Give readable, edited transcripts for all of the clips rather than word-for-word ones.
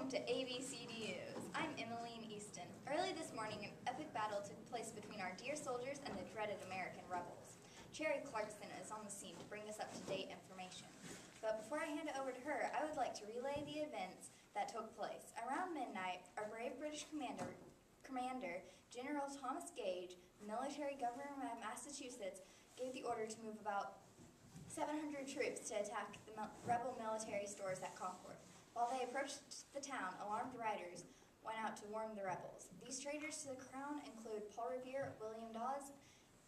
Welcome to ABCDUs. I'm Emmeline Easton. Early this morning, an epic battle took place between our dear soldiers and the dreaded American rebels. Cherry Clarkson is on the scene to bring us up-to-date information. But before I hand it over to her, I would like to relay the events that took place. Around midnight, our brave British Commander, General Thomas Gage, the military governor of Massachusetts, gave the order to move about 700 troops to attack the rebel military stores at Concord. While they approached the town, alarmed riders went out to warn the rebels. These traitors to the crown include Paul Revere, William Dawes,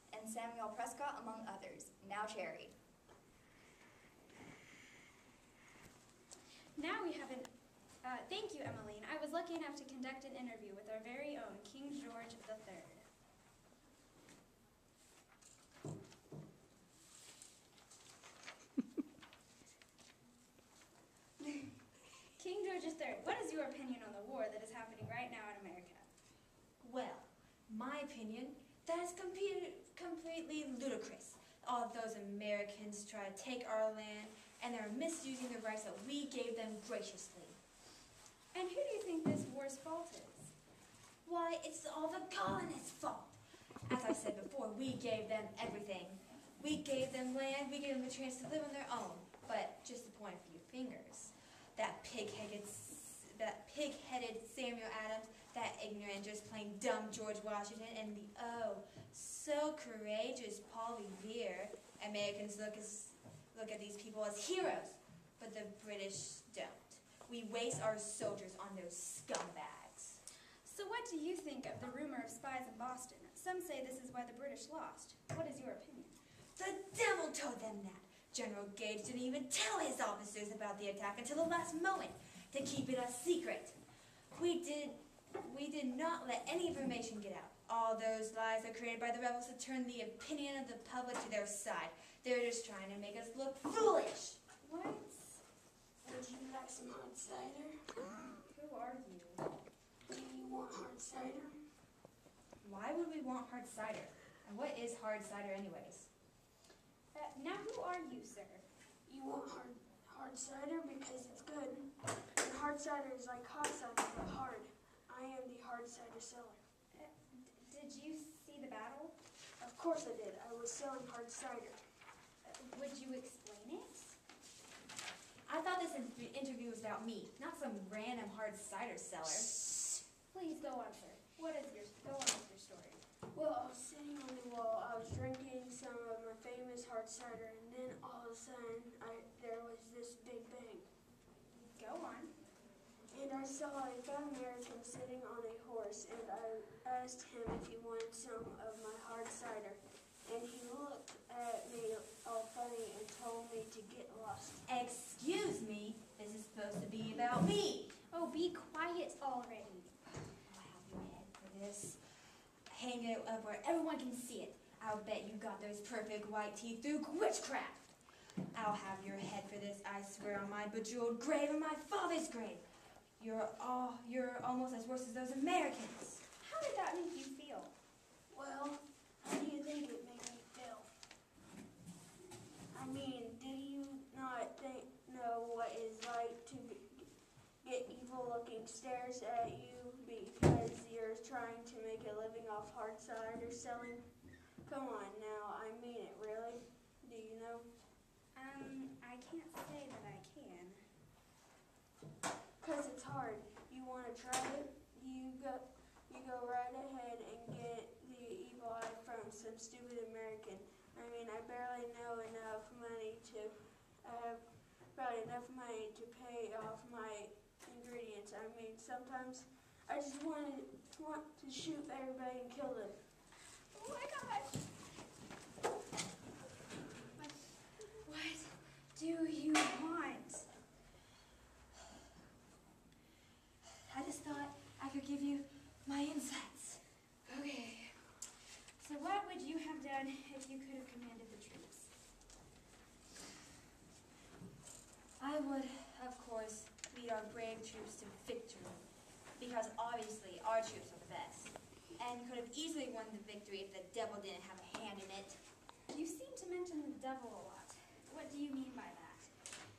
and Samuel Prescott, among others. Now, Cherry. Now we have an... thank you, Emmeline. I was lucky enough to conduct an interview with our very own King George III. King George III, what is your opinion on the war that is happening right now in America? Well, my opinion, that is completely ludicrous. All of those Americans try to take our land, and they're misusing the rights that we gave them graciously. And who do you think this war's fault is? Why, it's all the colonists' fault. As I said before, we gave them everything. We gave them land, we gave them the chance to live on their own, but just to point a few fingers. That pig-headed Samuel Adams, that ignorant, just plain dumb George Washington, and the so courageous Paul Revere. Americans look at these people as heroes, but the British don't. We waste our soldiers on those scumbags. So what do you think of the rumor of spies in Boston? Some say this is why the British lost. What is your opinion? The devil told them that. General Gage didn't even tell his officers about the attack until the last moment to keep it a secret. We did not let any information get out. All those lies are created by the rebels to turn the opinion of the public to their side. They're just trying to make us look foolish. What? Would you like some hard cider? Who are you? Do you want hard cider? Why would we want hard cider? And what is hard cider anyways? Now who are you, sir? You want hard cider because it's good. And hard cider is like hot cider, but hard. I am the hard cider seller. Did you see the battle? Of course I did. I was selling hard cider. Would you explain it? I thought this interview was about me, not some random hard cider seller. Please go on, sir. Go on with your story. Well, I was sitting on the wall. I was drinking some of my famous hard cider, and then all of a sudden, there was this big bang. Go on. And I saw a fat American sitting on a horse, and I asked him if he wanted some of my hard cider. And he looked at me all funny and told me to get lost. Excuse me, this is supposed to be about me. Oh, be quiet already. I'll have your head for this. Hang it up where everyone can see it. I'll bet you got those perfect white teeth through witchcraft. I'll have your head for this, I swear on my bejeweled grave and my father's grave. You're almost as worse as those Americans. How did that make you feel? Well, how do you think it made me feel? I mean, did you not know what it's like to get evil-looking stares at you because you're trying to make a living off hard cider selling? Come on now, I mean it, really. Do you know? I can't say that I can. 'Cause it's hard. You want to try it? You go right ahead and get the evil eye from some stupid American. I mean, I barely know enough money to pay off my ingredients. I mean, sometimes I just want to shoot everybody and kill them. Oh my gosh! What do you want? I just thought I could give you my insights. Okay. So what would you have done if you could have commanded the troops? I would, of course, lead our brave troops to victory, because obviously our troops are the best, and could have easily won the victory if the devil didn't have a hand in it. You seem to mention the devil a lot. What do you mean by that?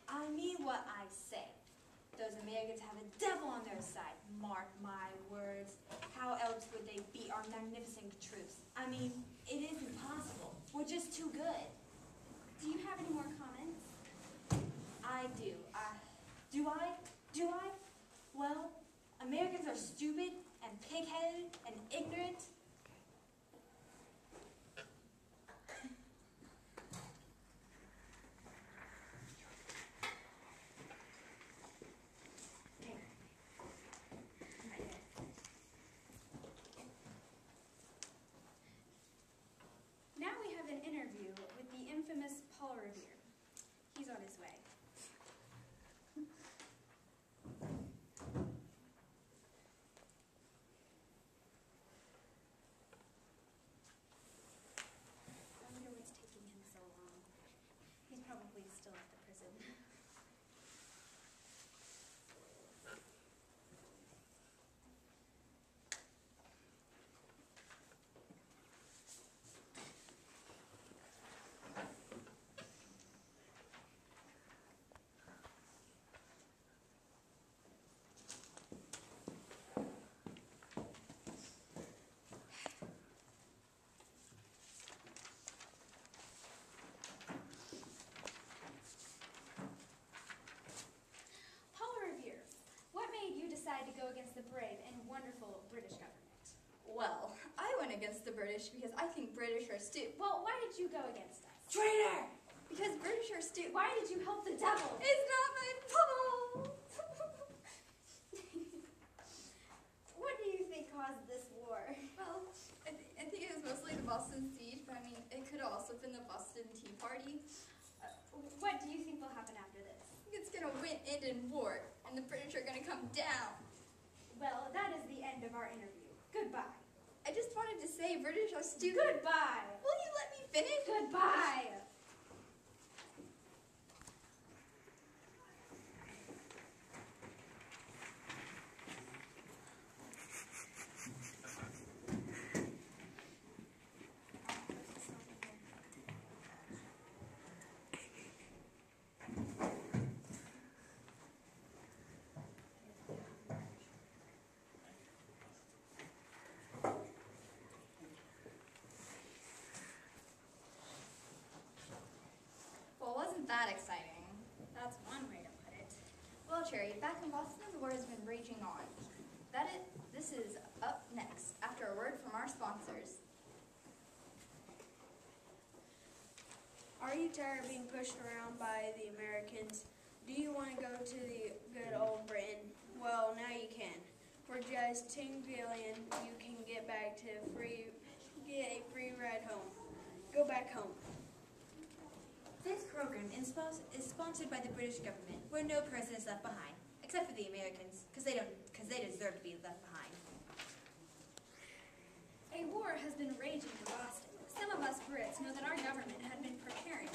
I mean what I say. Those Americans have a devil on their other side. Mark my words. How else would they beat our magnificent troops? I mean, it is impossible. We're just too good. Do you have any more comments? I do. Do I? Do I? Well, Americans are stupid and pig-headed and ignorant. Now we have an interview with the infamous Paul Revere. He's on his way. I wonder what's taking him so long. He's probably still at the prison. Paul Revere, what made you decide to go against the brave and wonderful British government? Well, I went against the British because I think British are stupid. Well, why did you go against us? Traitor! Because British are stupid. Why did you help the devil? It's not my fault. What do you think caused this war? Well, I think it was mostly the Boston Siege, but I mean, it could have also been the Boston Tea Party. What do you think will happen after this? It's gonna end in war, and the British are gonna come down. Well, that is the end of our interview. Goodbye. I just wanted to say British are stupid. Goodbye. Will you let me finish? Goodbye. Well, wasn't that exciting? That's one way to put it. Well, Cherry, back in Boston, the war has been raging on. This is up next, after a word from our sponsors. Are you tired of being pushed around by the Americans? Do you want to go to the good old Britain? Well, now you can. For just $10 billion, you can get a free ride home. Go back home. This program is sponsored by the British government, where no person is left behind, except for the Americans, because they deserve to be left behind. A war has been raging in Boston. Some of us Brits know that our government had been preparing